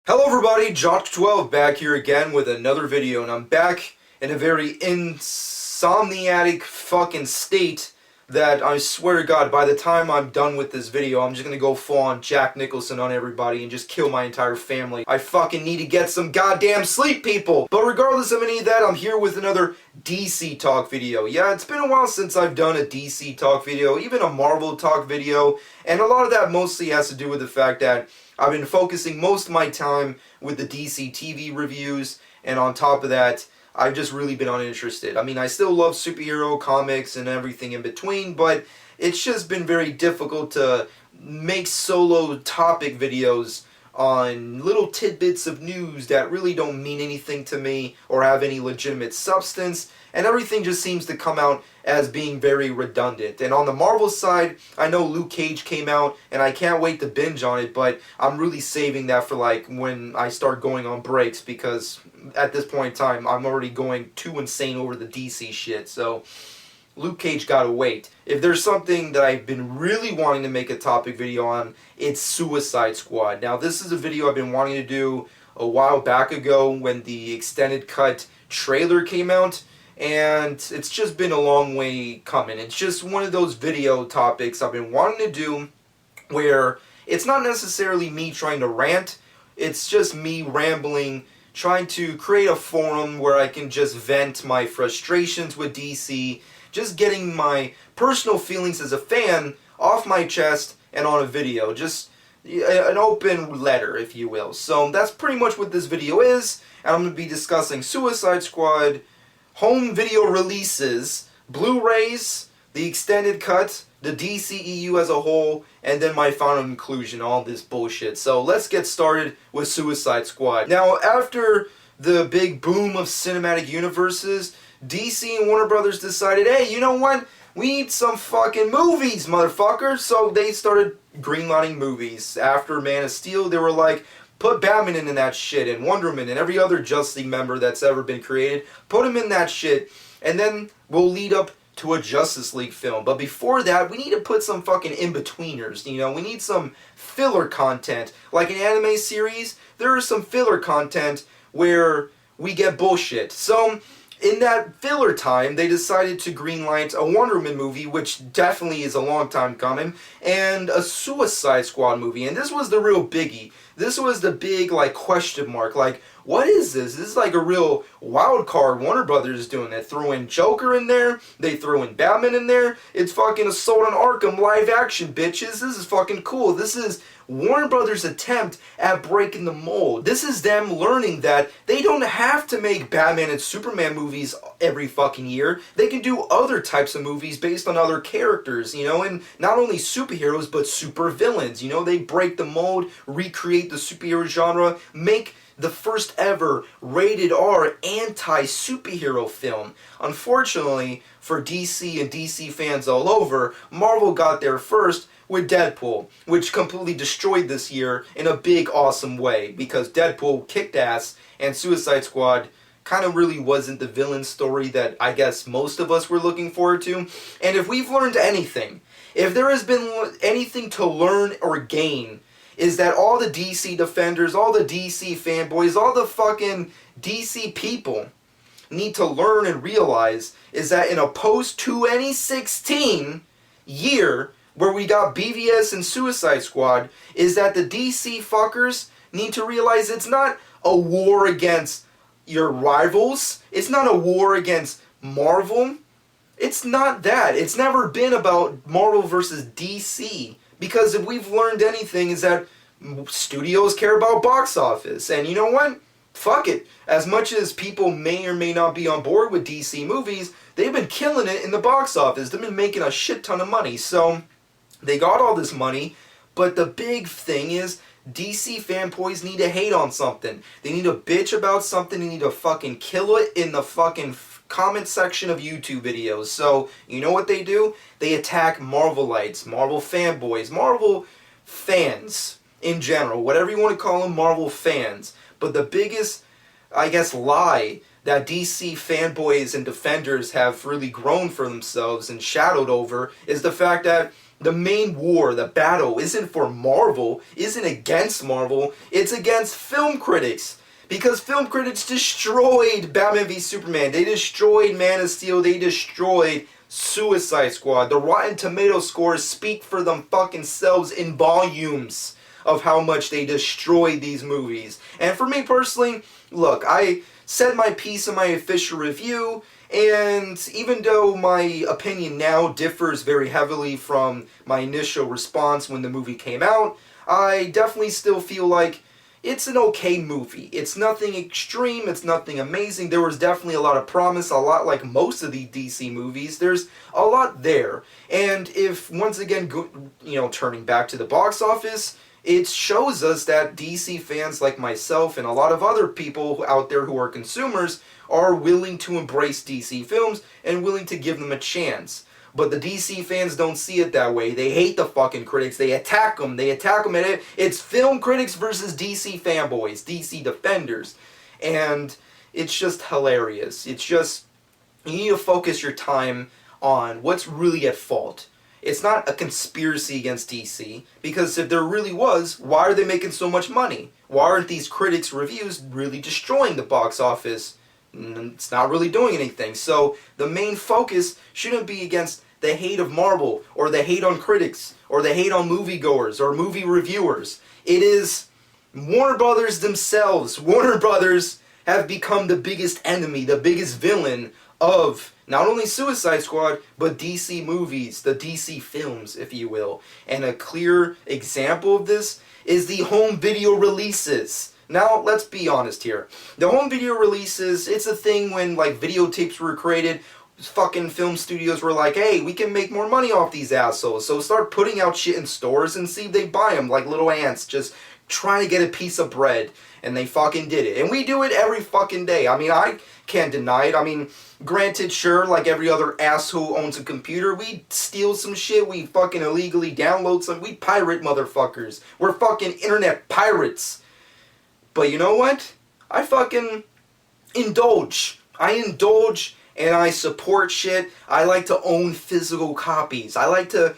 Hello everybody, Jock12 back here again with another video, and I'm back in a very insomniatic fucking state that I swear to God, by the time I'm done with this video, I'm just gonna go full on Jack Nicholson on everybody and just kill my entire family. I fucking need to get some goddamn sleep, people! But regardless of any of that, I'm here with another DC talk video. Yeah, it's been a while since I've done a DC talk video, even a Marvel talk video, and a lot of that mostly has to do with the fact that I've been focusing most of my time with the DC TV reviews, and on top of that, I've just really been uninterested. I mean, I still love superhero comics and everything in between, but it's just been very difficult to make solo topic videos on little tidbits of news that really don't mean anything to me or have any legitimate substance, and everything just seems to come out as being very redundant. And on the Marvel side, I know Luke Cage came out, and I can't wait to binge on it, but I'm really saving that for like when I start going on breaks, because at this point in time, I'm already going too insane over the DC shit, so Luke Cage gotta wait. If there's something that I've been really wanting to make a topic video on, it's Suicide Squad. Now, this is a video I've been wanting to do a while back ago when the extended cut trailer came out, and it's just been a long way coming. It's just one of those video topics I've been wanting to do where it's not necessarily me trying to rant, it's just me rambling, trying to create a forum where I can just vent my frustrations with DC, just getting my personal feelings as a fan off my chest and on a video. Just an open letter, if you will. So that's pretty much what this video is, and I'm going to be discussing Suicide Squad, home video releases, Blu-rays, the extended cut, the DCEU as a whole, and then my final conclusion, all this bullshit. So let's get started with Suicide Squad. Now, after the big boom of cinematic universes, DC and Warner Brothers decided, hey, you know what? We need some fucking movies, motherfucker. So they started greenlighting movies. After Man of Steel, they were like, put Batman in that shit, and Wonder Woman, and every other Justice League member that's ever been created. Put him in that shit, and then we'll lead up to a Justice League film. But before that, we need to put some fucking in-betweeners, you know? We need some filler content. Like an anime series, there is some filler content where we get bullshit. So in that filler time, they decided to greenlight a Wonder Woman movie, which definitely is a long time coming, and a Suicide Squad movie. And this was the real biggie. This was the big, like, question mark. Like, what is this? This is like a real wild card Warner Brothers is doing. They threw in Joker in there. They threw in Batman in there. It's fucking Assault on Arkham live action, bitches. This is fucking cool. This is Warner Brothers' attempt at breaking the mold. This is them learning that they don't have to make Batman and Superman movies every fucking year. They can do other types of movies based on other characters, you know, and not only superheroes, but super villains. You know, they break the mold, recreate the superhero genre, make the first ever rated R anti-superhero film. Unfortunately, for DC and DC fans all over, Marvel got there first with Deadpool, which completely destroyed this year in a big, awesome way, because Deadpool kicked ass, and Suicide Squad kind of really wasn't the villain story that I guess most of us were looking forward to. And if we've learned anything, if there has been anything to learn or gain, is that all the DC defenders, all the DC fanboys, all the fucking DC people need to learn and realize is that in a post-2016 year, where we got BVS and Suicide Squad, is that the DC fuckers need to realize it's not a war against your rivals. It's not a war against Marvel. It's not that. It's never been about Marvel versus DC. Because if we've learned anything is that studios care about box office. And you know what? Fuck it. As much as people may or may not be on board with DC movies, they've been killing it in the box office. They've been making a shit ton of money. So they got all this money, but the big thing is DC fanboys need to hate on something. They need to bitch about something. They need to fucking kill it in the fucking comment section of YouTube videos. So, you know what they do? They attack Marvelites, Marvel fanboys, Marvel fans in general. Whatever you want to call them, Marvel fans. But the biggest, I guess, lie that DC fanboys and defenders have really grown for themselves and shadowed over is the fact that the main war, the battle, isn't for Marvel, isn't against Marvel, it's against film critics. Because film critics destroyed Batman v Superman, they destroyed Man of Steel, they destroyed Suicide Squad. The Rotten Tomato scores speak for them fucking selves in volumes of how much they destroyed these movies. And for me personally, look, I said my piece in my official review, and even though my opinion now differs very heavily from my initial response when the movie came out, I definitely still feel like it's an okay movie. It's nothing extreme, it's nothing amazing. There was definitely a lot of promise, a lot like most of the DC movies. There's a lot there. And if, once again, turning back to the box office, it shows us that DC fans like myself and a lot of other people out there who are consumers are willing to embrace DC films and willing to give them a chance. But the DC fans don't see it that way. They hate the fucking critics. They attack them. And it's film critics versus DC fanboys, DC defenders. And it's just hilarious. It's just, you need to focus your time on what's really at fault. It's not a conspiracy against DC, because if there really was, why are they making so much money? Why aren't these critics' reviews really destroying the box office? It's not really doing anything. So the main focus shouldn't be against the hate of Marvel, or the hate on critics, or the hate on moviegoers, or movie reviewers. It is Warner Brothers themselves. Warner Brothers have become the biggest enemy, the biggest villain of not only Suicide Squad, but DC movies, the DC films, if you will. And a clear example of this is the home video releases. Now, let's be honest here. The home video releases, it's a thing when, like, videotapes were created. Fucking film studios were like, hey, we can make more money off these assholes. So start putting out shit in stores and see if they buy them like little ants, just trying to get a piece of bread. And they fucking did it. And we do it every fucking day. I mean, I can't deny it. I mean, granted, sure, like every other asshole who owns a computer, we steal some shit, we fucking illegally download some, we pirate motherfuckers. We're fucking internet pirates. But you know what? I fucking indulge. I indulge and I support shit. I like to own physical copies. I like to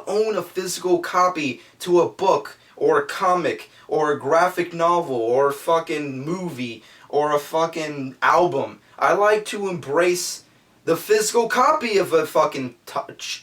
own a physical copy to a book or a comic or a graphic novel or a fucking movie or a fucking album. I like to embrace the physical copy of a fucking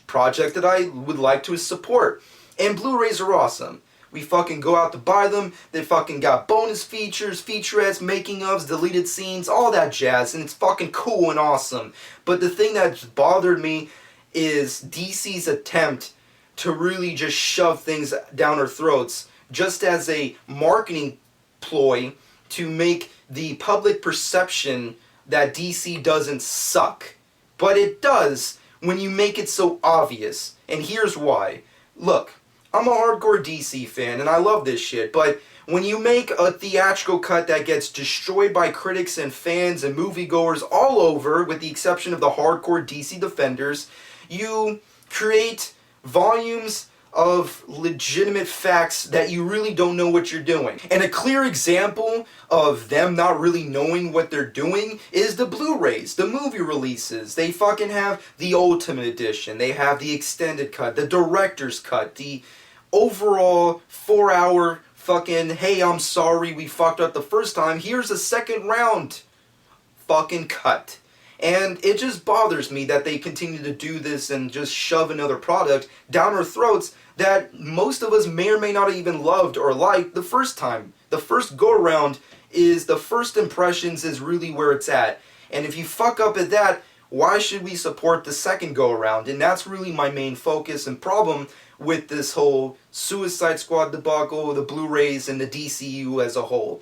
project that I would like to support. And Blu-rays are awesome. We fucking go out to buy them. They fucking got bonus features, featurettes, making ofs, deleted scenes, all that jazz, and it's fucking cool and awesome. But the thing that bothered me is DC's attempt to really just shove things down our throats just as a marketing ploy to make the public perception that DC doesn't suck. But it does when you make it so obvious. And here's why. Look, I'm a hardcore DC fan and I love this shit, but when you make a theatrical cut that gets destroyed by critics and fans and moviegoers all over, with the exception of the hardcore DC defenders, you create volumes of legitimate facts that you really don't know what you're doing. And a clear example of them not really knowing what they're doing is the Blu-rays, the movie releases. They fucking have the Ultimate Edition, they have the extended cut, the director's cut, the overall 4-hour fucking, hey, I'm sorry we fucked up the first time, here's a second round fucking cut. And it just bothers me that they continue to do this and just shove another product down our throats that most of us may or may not have even loved or liked the first time. The first go-around is, the first impressions is really where it's at. And if you fuck up at that, why should we support the second go-around? And that's really my main focus and problem with this whole Suicide Squad debacle, the Blu-rays, and the DCU as a whole.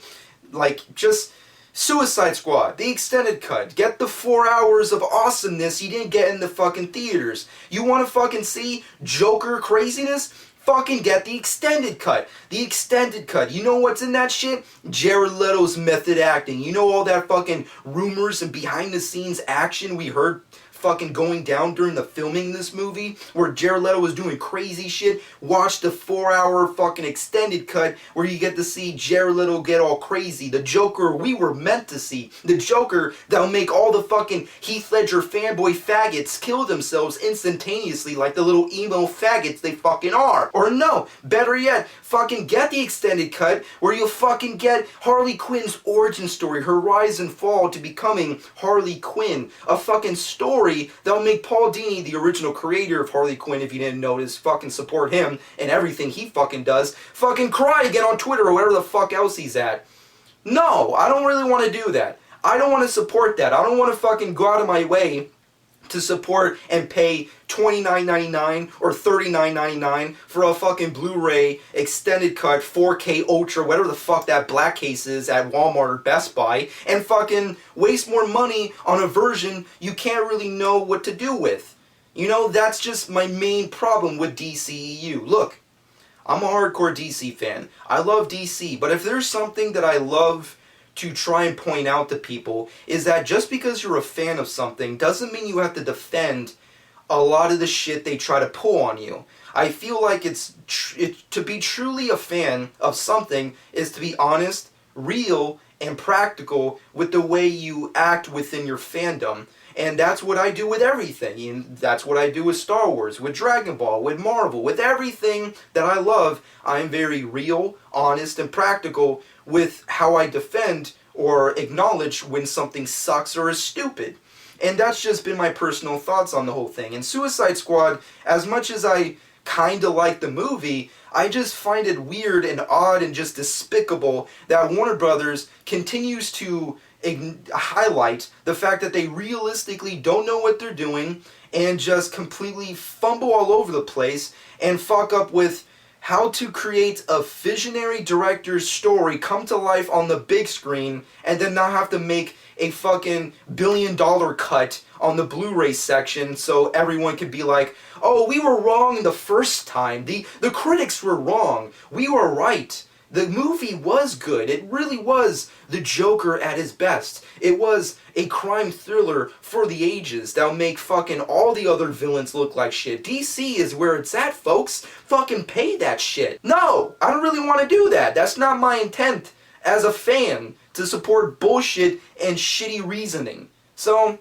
Like, just Suicide Squad, the extended cut. Get the 4 hours of awesomeness you didn't get in the fucking theaters. You want to fucking see Joker craziness? Fucking get the extended cut. The extended cut. You know what's in that shit? Jared Leto's method acting. You know all that fucking rumors and behind the scenes action we heard fucking going down during the filming this movie, where Jared Leto was doing crazy shit. Watch the 4-hour fucking extended cut where you get to see Jared Leto get all crazy. The Joker we were meant to see. The Joker that'll make all the fucking Heath Ledger fanboy faggots kill themselves instantaneously like the little emo faggots they fucking are. Or no, better yet, fucking get the extended cut where you'll fucking get Harley Quinn's origin story, her rise and fall to becoming Harley Quinn. A fucking story that'll make Paul Dini, the original creator of Harley Quinn, if you didn't notice, fucking support him and everything he fucking does, fucking cry again on Twitter or whatever the fuck else he's at. No, I don't really want to do that. I don't want to support that. I don't want to fucking go out of my way to support and pay $29.99 or $39.99 for a fucking Blu-ray extended cut 4K Ultra, whatever the fuck that black case is at Walmart or Best Buy, and fucking waste more money on a version you can't really know what to do with. You know, that's just my main problem with DCEU. Look, I'm a hardcore DC fan. I love DC, but if there's something that I love to try and point out to people is that just because you're a fan of something doesn't mean you have to defend a lot of the shit they try to pull on you. I feel like to be truly a fan of something is to be honest, real, and practical with the way you act within your fandom. And that's what I do with everything. And that's what I do with Star Wars, with Dragon Ball, with Marvel, with everything that I love. I'm very real, honest, and practical with how I defend or acknowledge when something sucks or is stupid. And that's just been my personal thoughts on the whole thing. And Suicide Squad, as much as I kinda like the movie, I just find it weird and odd and just despicable that Warner Brothers continues to highlight the fact that they realistically don't know what they're doing and just completely fumble all over the place and fuck up with how to create a visionary director's story come to life on the big screen and then not have to make a fucking $1 billion cut on the Blu-ray section so everyone could be like, oh, we were wrong the first time. The critics were wrong. We were right. The movie was good. It really was the Joker at his best. It was a crime thriller for the ages that'll make fucking all the other villains look like shit. DC is where it's at, folks. Fucking pay that shit. No, I don't really want to do that. That's not my intent as a fan, to support bullshit and shitty reasoning. So,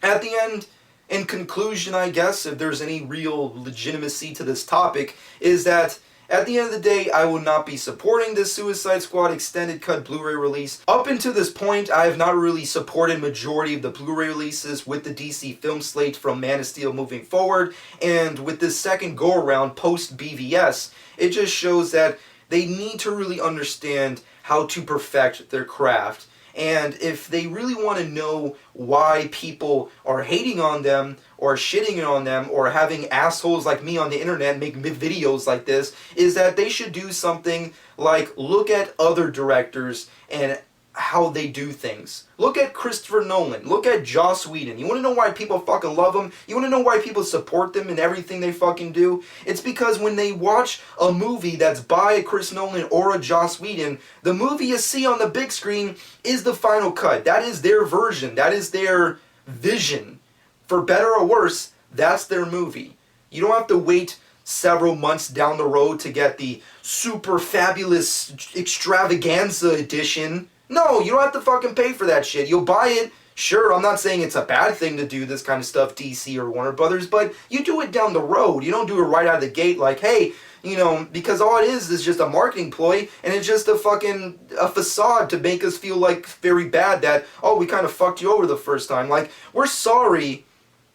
at the end, in conclusion, I guess, if there's any real legitimacy to this topic, is that at the end of the day, I will not be supporting this Suicide Squad extended cut Blu-ray release. Up until this point, I have not really supported majority of the Blu-ray releases with the DC film slate from Man of Steel moving forward, and with this second go-around post-BVS, it just shows that they need to really understand how to perfect their craft. And if they really want to know why people are hating on them, or shitting on them, or having assholes like me on the internet make videos like this, is that they should do something like look at other directors and how they do things. Look at Christopher Nolan. Look at Joss Whedon. You want to know why people fucking love them? You want to know why people support them in everything they fucking do? It's because when they watch a movie that's by a Chris Nolan or a Joss Whedon, the movie you see on the big screen is the final cut. That is their version. That is their vision. For better or worse, that's their movie. You don't have to wait several months down the road to get the super fabulous extravaganza edition. No, you don't have to fucking pay for that shit. You'll buy it. Sure, I'm not saying it's a bad thing to do this kind of stuff, DC or Warner Brothers, but you do it down the road. You don't do it right out of the gate like, hey, you know, because all it is just a marketing ploy, and it's just a facade to make us feel like very bad that, oh, we kind of fucked you over the first time. Like, we're sorry.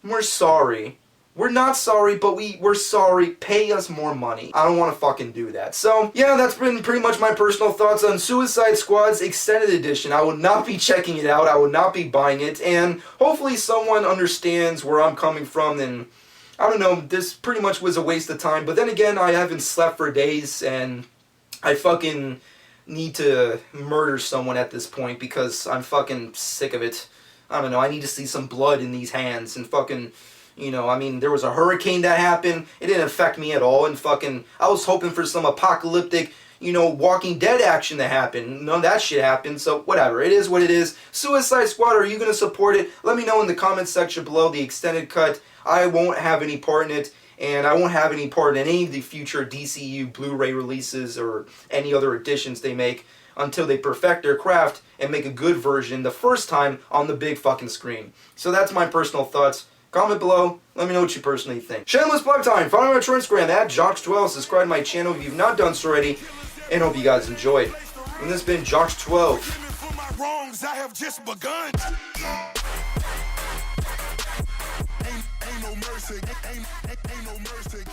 We're sorry. We're not sorry, but we're sorry. Pay us more money. I don't want to fucking do that. So, yeah, that's been pretty much my personal thoughts on Suicide Squad's Extended Edition. I will not be checking it out. I will not be buying it. And hopefully someone understands where I'm coming from. And, I don't know, this pretty much was a waste of time. But then again, I haven't slept for days. And I fucking need to murder someone at this point because I'm fucking sick of it. I don't know, I need to see some blood in these hands and fucking... You know, I mean, there was a hurricane that happened. It didn't affect me at all. And fucking, I was hoping for some apocalyptic Walking Dead action that happened. None of that shit happened, so whatever. It is what it is. Suicide Squad, are you going to support it? Let me know in the comments section below. The extended cut, I won't have any part in it, and I won't have any part in any of the future DCU Blu-ray releases or any other editions they make until they perfect their craft and make a good version the first time on the big fucking screen. So that's my personal thoughts. Comment below, let me know what you personally think. Shameless plug time, follow me on Instagram at Jocks12, subscribe to my channel if you've not done so already, and hope you guys enjoyed. And this has been Jocks12. For my wrongs, I have just begun. Ain't no mercy, ain't no mercy.